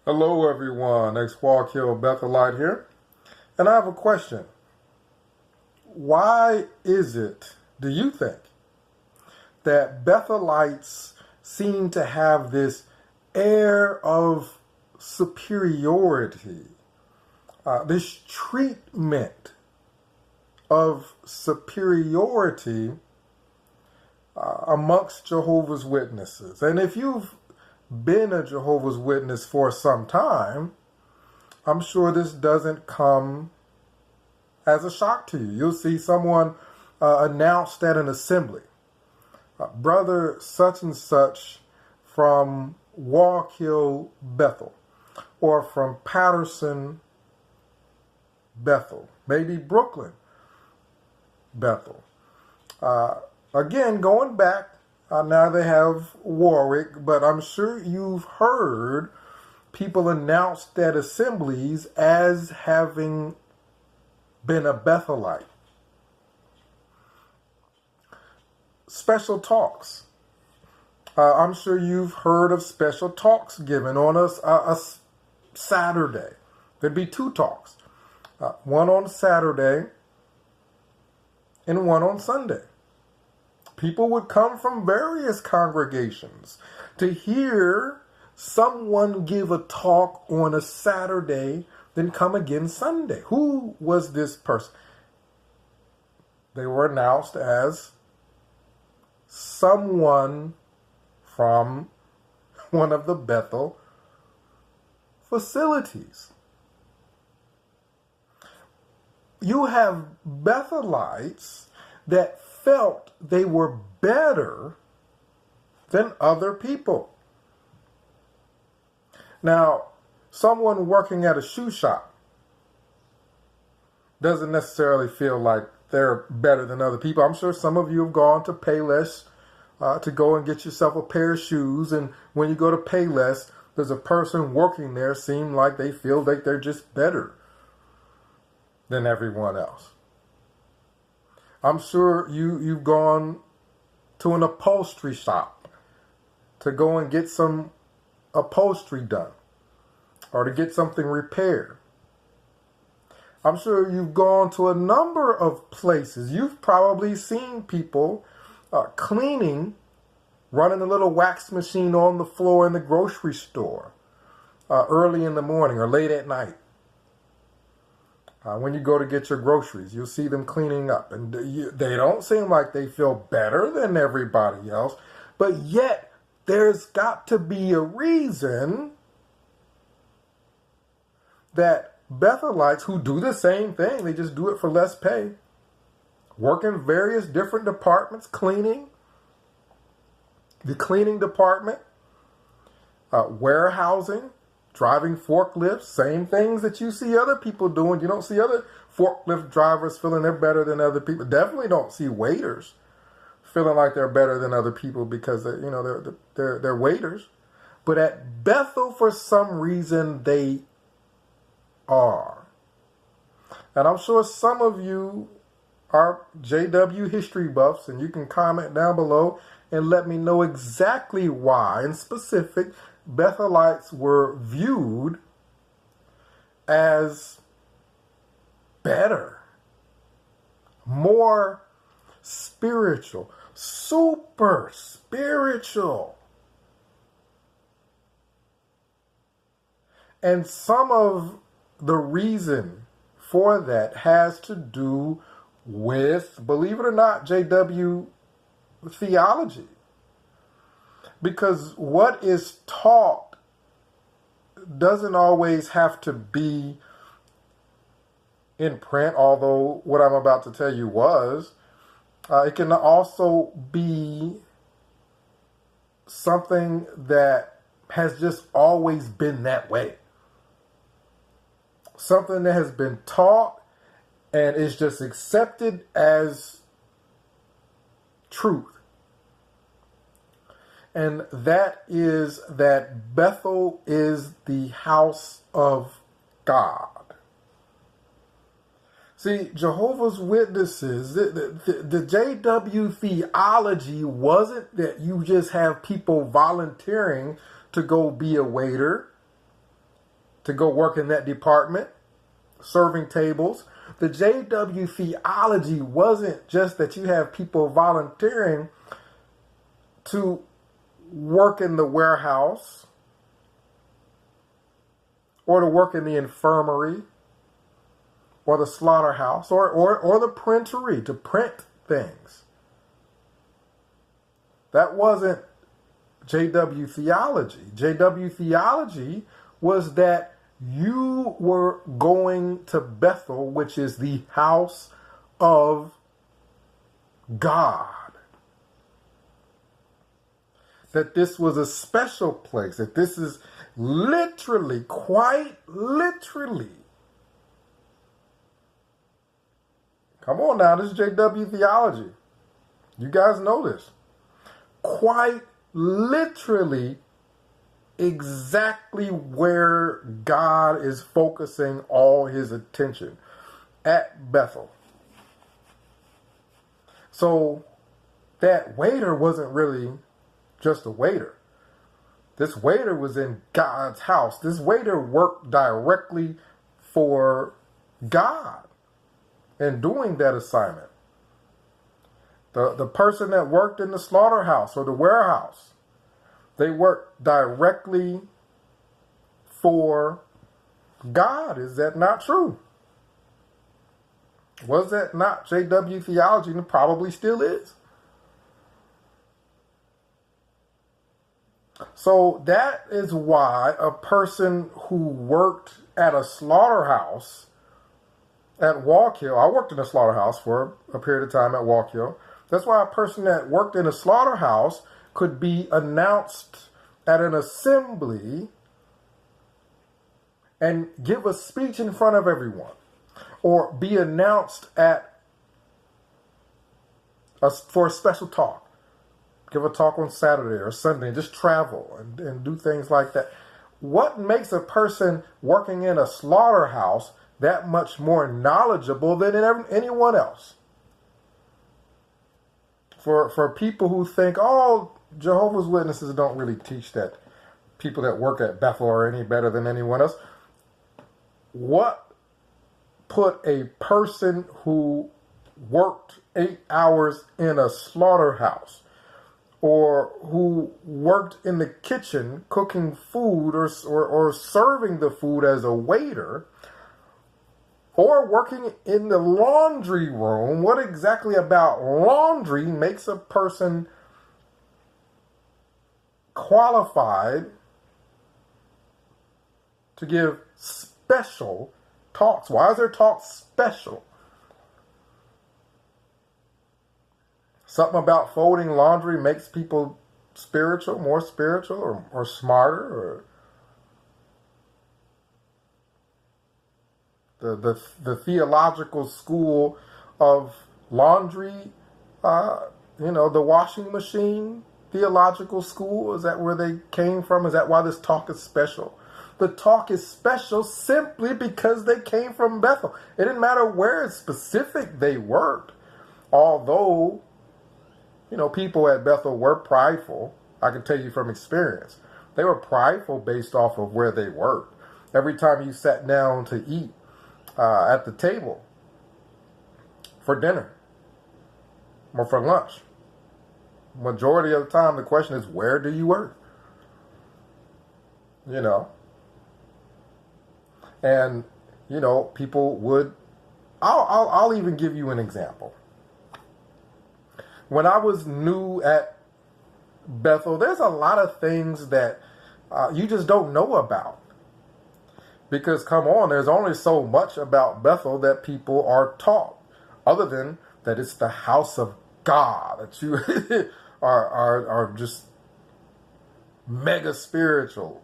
Hello everyone, X-Walk Hill Bethelite here, and I have a question. Why is it, do you think, that Bethelites seem to have this air of superiority, this treatment of superiority amongst Jehovah's Witnesses? And if you've been a Jehovah's Witness for some time, I'm sure this doesn't come as a shock to you. You'll see someone announced at an assembly, brother such and such from Walk Hill, Bethel, or from Patterson, Bethel, maybe Brooklyn, Bethel. Again, going back, now they have Warwick, but I'm sure you've heard people announced at assemblies as having been a Bethelite. Special talks. I'm sure you've heard of special talks given on a Saturday. There'd be two talks, one on Saturday and one on Sunday. People would come from various congregations to hear someone give a talk on a Saturday, then come again Sunday. Who was this person? They were announced as someone from one of the Bethel facilities. You have Bethelites that felt they were better than other people. Now, someone working at a shoe shop doesn't necessarily feel like they're better than other people. I'm sure some of you have gone to Payless to go and get yourself a pair of shoes, and when you go to Payless, there's a person working there seem like they feel like they're just better than everyone else. I'm sure you've gone to an upholstery shop to go and get some upholstery done or to get something repaired. I'm sure you've gone to a number of places. You've probably seen people cleaning, running a little wax machine on the floor in the grocery store early in the morning or late at night. When you go to get your groceries, you'll see them cleaning up. And they don't seem like they feel better than everybody else. But yet, there's got to be a reason that Bethelites who do the same thing, they just do it for less pay, work in various different departments, cleaning, the cleaning department, warehousing, driving forklifts, same things that you see other people doing. You don't see other forklift drivers feeling they're better than other people. Definitely don't see waiters feeling like they're better than other people because they're waiters. But at Bethel, for some reason, they are. And I'm sure some of you are JW history buffs, and you can comment down below and let me know exactly why, in specific, Bethelites were viewed as better, more spiritual, super spiritual. And some of the reason for that has to do with, believe it or not, JW theology. Because what is taught doesn't always have to be in print, although what I'm about to tell you was. It can also be something that has just always been that way. Something that has been taught and is just accepted as truth. And that is that Bethel is the house of God. See, Jehovah's Witnesses, the JW theology wasn't that you just have people volunteering to go be a waiter to go work in that department, serving tables. The JW theology wasn't just that you have people volunteering to work in the warehouse or to work in the infirmary or the slaughterhouse or the printery to print things. That wasn't JW theology. JW theology was that you were going to Bethel, which is the house of God. That this was a special place, that this is literally, quite literally. Come on now, this is JW theology. You guys know this. Quite literally exactly where God is focusing all his attention, at Bethel. So that waiter wasn't really just a waiter. This waiter was in God's house. This waiter worked directly for God in doing that assignment. The person that worked in the slaughterhouse or the warehouse, they worked directly for God. Is that not true? Was that not JW theology? And it probably still is. So that is why a person who worked at a slaughterhouse at Wallkill, I worked in a slaughterhouse for a period of time at Wallkill. That's why a person that worked in a slaughterhouse could be announced at an assembly and give a speech in front of everyone, or be announced for a special talk. Give a talk on Saturday or Sunday and just travel and do things like that. What makes a person working in a slaughterhouse that much more knowledgeable than anyone else? For people who think, oh, Jehovah's Witnesses don't really teach that people that work at Bethel are any better than anyone else. What put a person who worked 8 hours in a slaughterhouse, or who worked in the kitchen cooking food or serving the food as a waiter, or working in the laundry room, what exactly about laundry makes a person qualified to give special talks? Why is their talk special? Something about folding laundry makes people spiritual, more spiritual, or smarter, or the theological school of laundry, the washing machine theological school. Is that where they came from? Is that why this talk is special? The talk is special simply because they came from Bethel. It didn't matter where specific they worked, although people at Bethel were prideful. I can tell you from experience. They were prideful based off of where they worked. Every time you sat down to eat at the table for dinner or for lunch, majority of the time the question is, where do you work? And people would. I'll even give you an example. When I was new at Bethel, there's a lot of things that you just don't know about. Because, come on, there's only so much about Bethel that people are taught, other than that it's the house of God, that you are just mega spiritual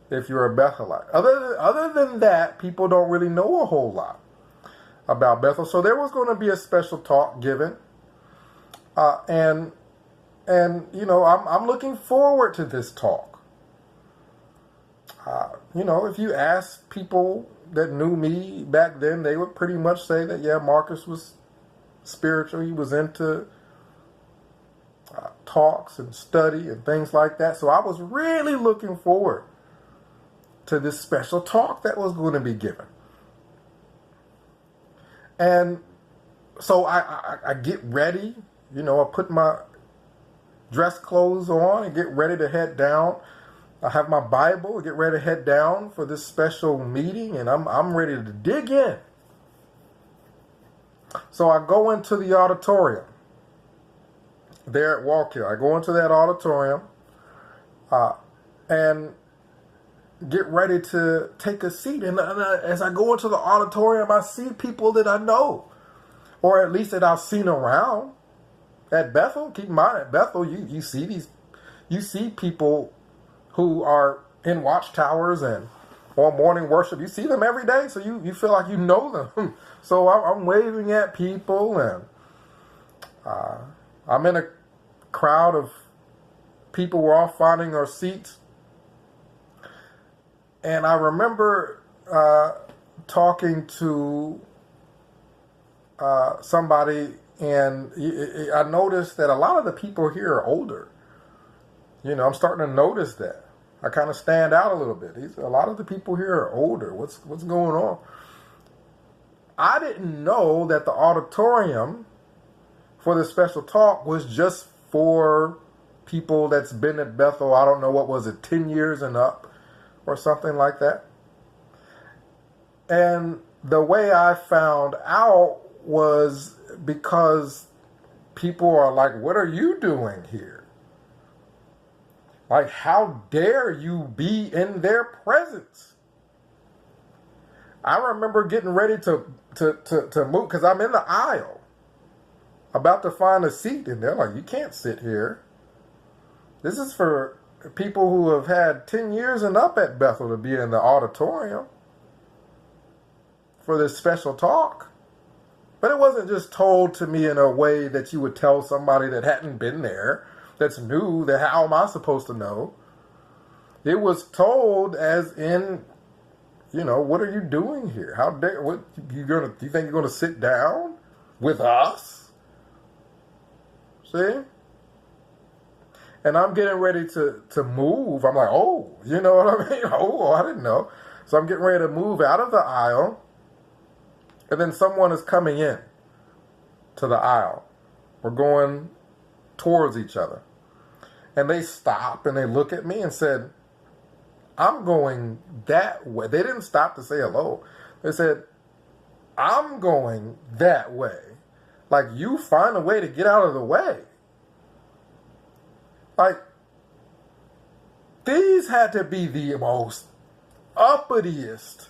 if you're a Bethelite. Other than that, people don't really know a whole lot about Bethel. So there was going to be a special talk given. And I'm looking forward to this talk. If you ask people that knew me back then, they would pretty much say that, yeah, Marcus was spiritual. He was into talks and study and things like that. So I was really looking forward to this special talk that was going to be given. And so I get ready, I put my dress clothes on and get ready to head down. I have my Bible, get ready to head down for this special meeting, and I'm ready to dig in. So I go into the auditorium there at Walkill. I go into that auditorium and get ready to take a seat. And as I go into the auditorium, I see people that I know, or at least that I've seen around at Bethel. Keep in mind, at Bethel, you see people who are in watchtowers and on morning worship. You see them every day, so you feel like you know them. So I'm waving at people, and I'm in a crowd of people. We're all finding our seats. And I remember talking to somebody, and I noticed that a lot of the people here are older. I'm starting to notice that. I kind of stand out a little bit. A lot of the people here are older. What's going on? I didn't know that the auditorium for this special talk was just for people that's been at Bethel, I don't know, what was it, 10 years and up or something like that. And the way I found out was because people are like, what are you doing here? Like, how dare you be in their presence? I remember getting ready to move, because I'm in the aisle, about to find a seat, and they're like, you can't sit here. This is for people who have had 10 years and up at Bethel to be in the auditorium for this special talk. But it wasn't just told to me in a way that you would tell somebody that hadn't been there, that's new, that how am I supposed to know? It was told as in, what are you doing here? How dare, what, do you think you're gonna sit down with us? See? And I'm getting ready to move. I'm like, oh, you know what I mean? Oh, I didn't know. So I'm getting ready to move out of the aisle, and then someone is coming in to the aisle. We're going towards each other. And they stop and they look at me and said, I'm going that way. They didn't stop to say hello. They said, I'm going that way. Like, you find a way to get out of the way. Like, these had to be the most uppitiest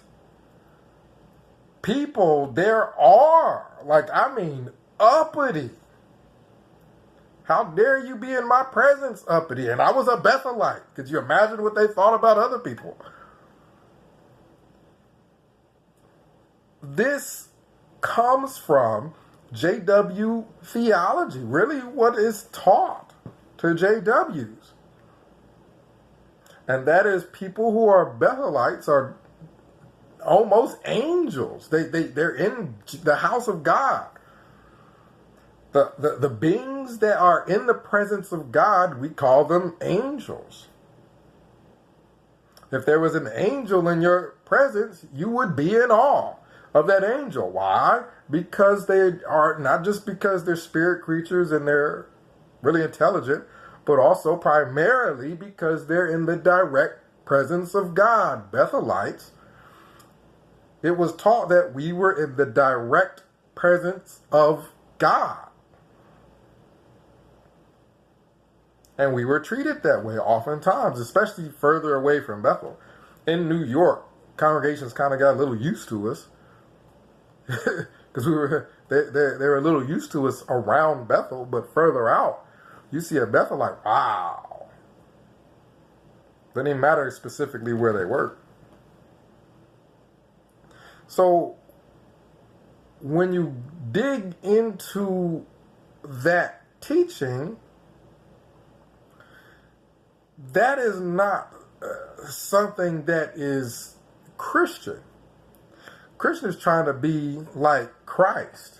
people there are. Like, I mean, uppity. How dare you be in my presence, uppity? And I was a Bethelite. Could you imagine what they thought about other people? This comes from JW theology, really what is taught to JWs. And that is, people who are Bethelites are almost angels. They're in the house of God. The beings that are in the presence of God, we call them angels. If there was an angel in your presence, you would be in awe of that angel. Why? Because they are, not just because they're spirit creatures and they're really intelligent, but also primarily because they're in the direct presence of God. Bethelites, it was taught that we were in the direct presence of God. And we were treated that way oftentimes, especially further away from Bethel. In New York, congregations kind of got a little used to us. Because they were a little used to us around Bethel, but further out, you see a Bethel like, wow. Doesn't even matter specifically where they work. So when you dig into that teaching, that is not something that is Christian. Christian is trying to be like Christ.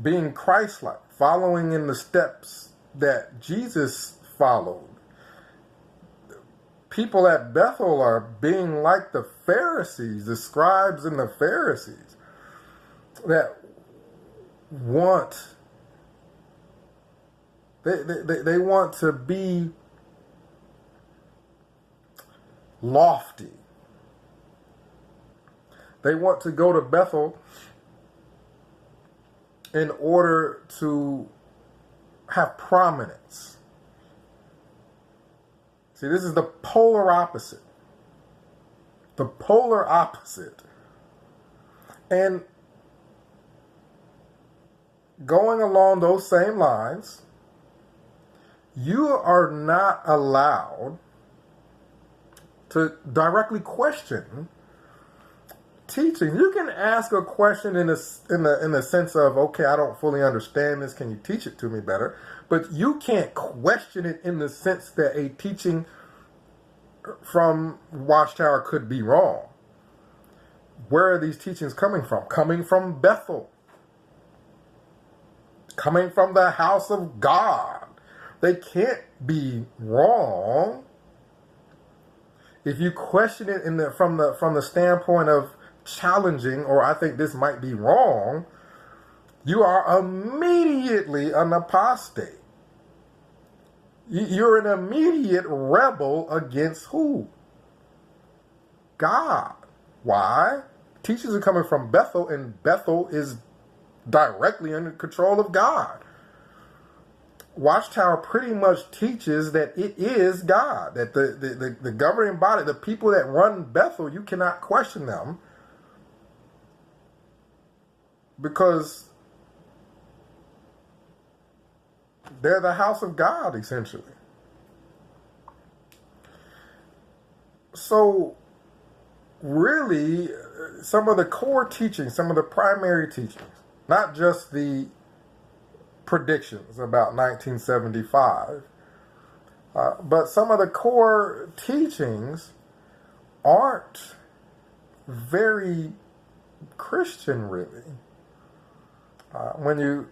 Being Christ-like, following in the steps that Jesus followed. people at Bethel are being like the Pharisees, the scribes and the Pharisees, that want, they want to be lofty. They want to go to Bethel in order to have prominence. See, this is the polar opposite. The polar opposite. And going along those same lines, you are not allowed to directly question teaching. You can ask a question in the sense of, okay, I don't fully understand this. Can you teach it to me better? But you can't question it in the sense that a teaching from Watchtower could be wrong. Where are these teachings coming from? Coming from Bethel. Coming from the house of God. They can't be wrong. If you question it from the standpoint of challenging, or I think this might be wrong, you are immediately an apostate. You're an immediate rebel against who? God. Why? Teachers are coming from Bethel, and Bethel is directly under control of God. Watchtower pretty much teaches that it is God, that the governing body, the people that run Bethel, you cannot question them, because they're the house of God, essentially. So, really, some of the core teachings, some of the primary teachings, not just the predictions about 1975, but some of the core teachings aren't very Christian, really. When you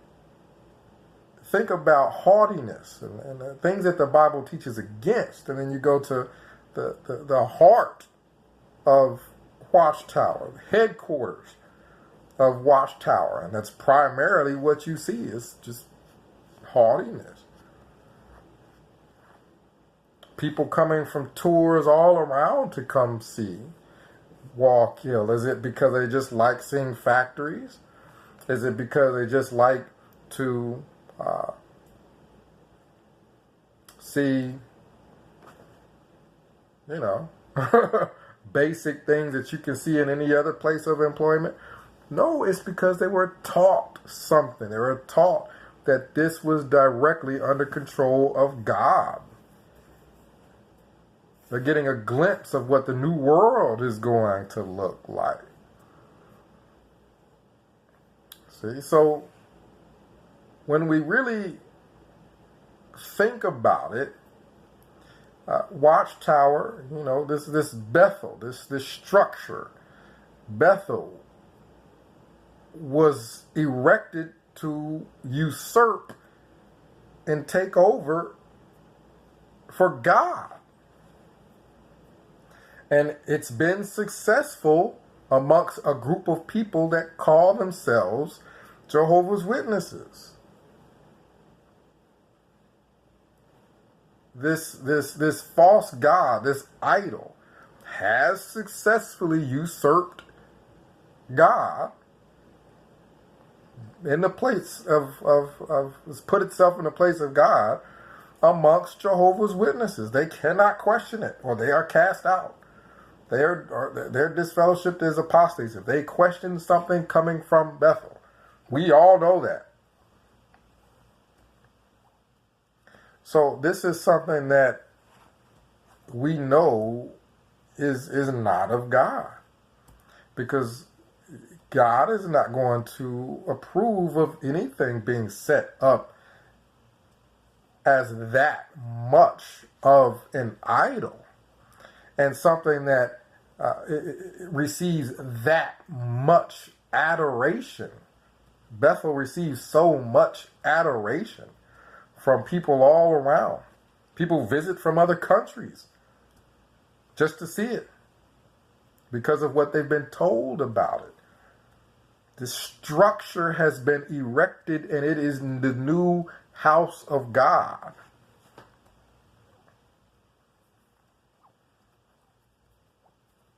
think about haughtiness and the things that the Bible teaches against, and then you go to the heart of Watchtower, the headquarters of Watchtower, and that's primarily what you see is just haughtiness. People coming from tours all around to come see Walk Hill. Is it because they just like seeing factories? Is it because they just like to see, basic things that you can see in any other place of employment? No, it's because they were taught something. They were taught that this was directly under control of God. They're getting a glimpse of what the new world is going to look like. See, so when we really think about it, Watchtower, this Bethel, this structure, Bethel was erected to usurp and take over for God. And it's been successful amongst a group of people that call themselves Jehovah's Witnesses. This false god, this idol, has successfully usurped God in the place of put itself in the place of God amongst Jehovah's Witnesses. They cannot question it, or they are cast out. They're disfellowshipped as apostates if they question something coming from Bethel. We all know that. So this is something that we know is not of God, because God is not going to approve of anything being set up as that much of an idol and something that it receives that much adoration. Bethel receives so much adoration from people all around. People visit from other countries just to see it because of what they've been told about it. The structure has been erected, and it is the new house of God.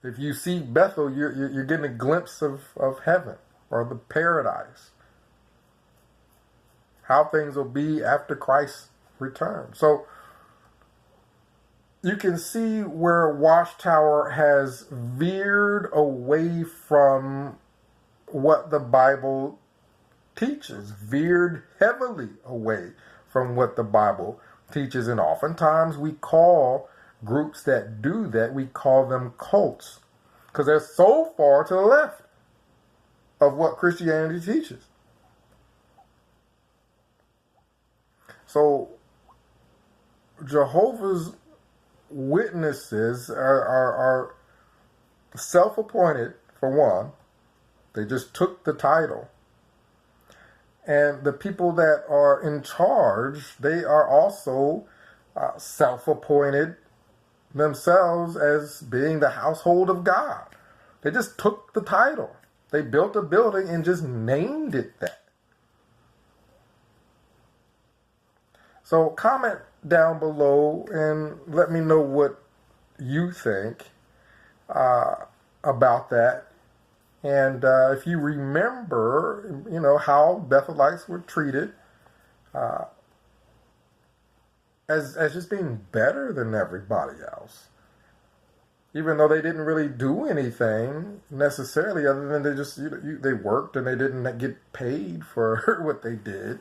If you see Bethel, you're getting a glimpse of heaven or the paradise. How things will be after Christ's return. So you can see where Watchtower has veered away from what the Bible teaches, veered heavily away from what the Bible teaches. And oftentimes we call groups that do that, we call them cults, because they're so far to the left of what Christianity teaches. So Jehovah's Witnesses are self-appointed, for one. They just took the title. And the people that are in charge, they are also self-appointed themselves as being the household of God. They just took the title. They built a building and just named it that. So comment down below and let me know what you think about that. And if you remember, how Bethelites were treated as just being better than everybody else. Even though they didn't really do anything necessarily other than they just, they worked and they didn't get paid for what they did.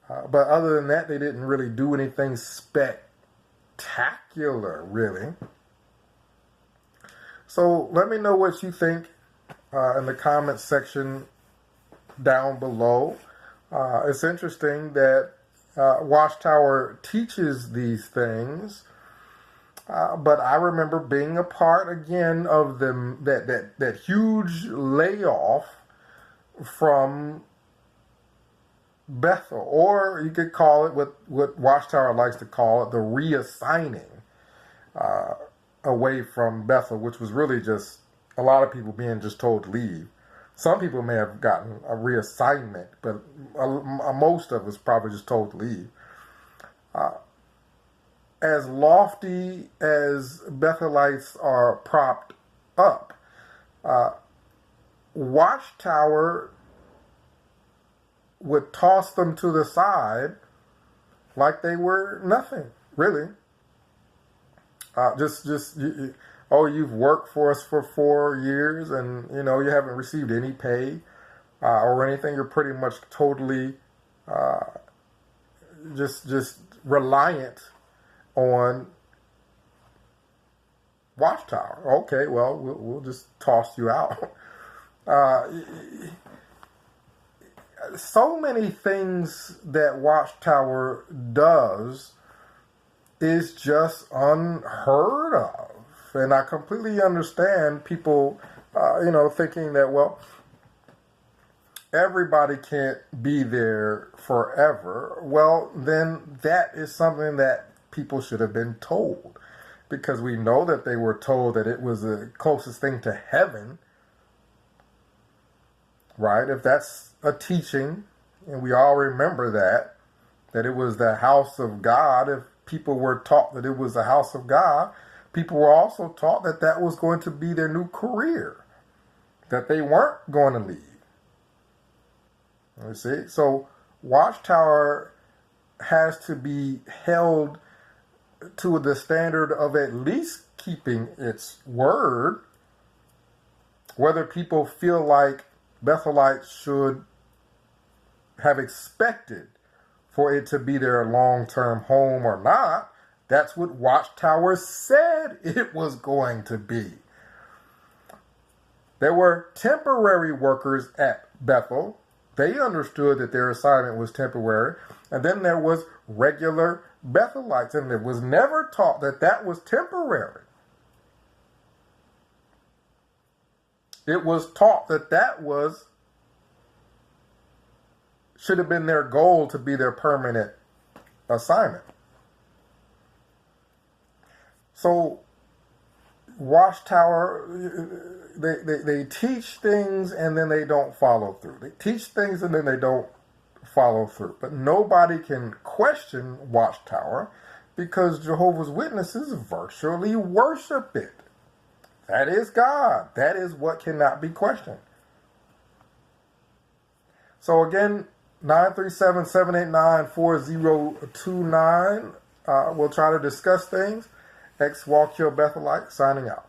But other than that, they didn't really do anything spectacular, really. So let me know what you think in the comments section down below. It's interesting that Watchtower teaches these things, but I remember being a part again of them that huge layoff from Bethel, or you could call it what Watchtower likes to call it, the reassigning away from Bethel, which was really just a lot of people being just told to leave. Some people may have gotten a reassignment, but most of us probably just told to leave. As lofty as Bethelites are propped up, Watchtower would toss them to the side like they were nothing, really. You've worked for us for 4 years and, you haven't received any pay or anything. You're pretty much totally just reliant on Watchtower. Okay, well, we'll just toss you out. So many things that Watchtower does is just unheard of. And I completely understand people, thinking that, well, everybody can't be there forever. Well, then that is something that people should have been told, because we know that they were told that it was the closest thing to heaven, right? If that's a teaching, and we all remember that it was the house of God. If people were taught that it was the house of God, people were also taught that that was going to be their new career, that they weren't going to leave. You see? So Watchtower has to be held to the standard of at least keeping its word, whether people feel like Bethelites should have expected for it to be their long-term home or not. That's what Watchtower said it was going to be. There were temporary workers at Bethel. They understood that their assignment was temporary. And then there was regular Bethelites, and it was never taught that that was temporary. It was taught that that should have been their goal to be their permanent assignment. So Watchtower, they teach things and then they don't follow through. They teach things and then they don't follow through. But nobody can question Watchtower because Jehovah's Witnesses virtually worship it. That is God. That is what cannot be questioned. So again, 937-789-4029. We'll try to discuss things. Walk Your Bethelite signing out.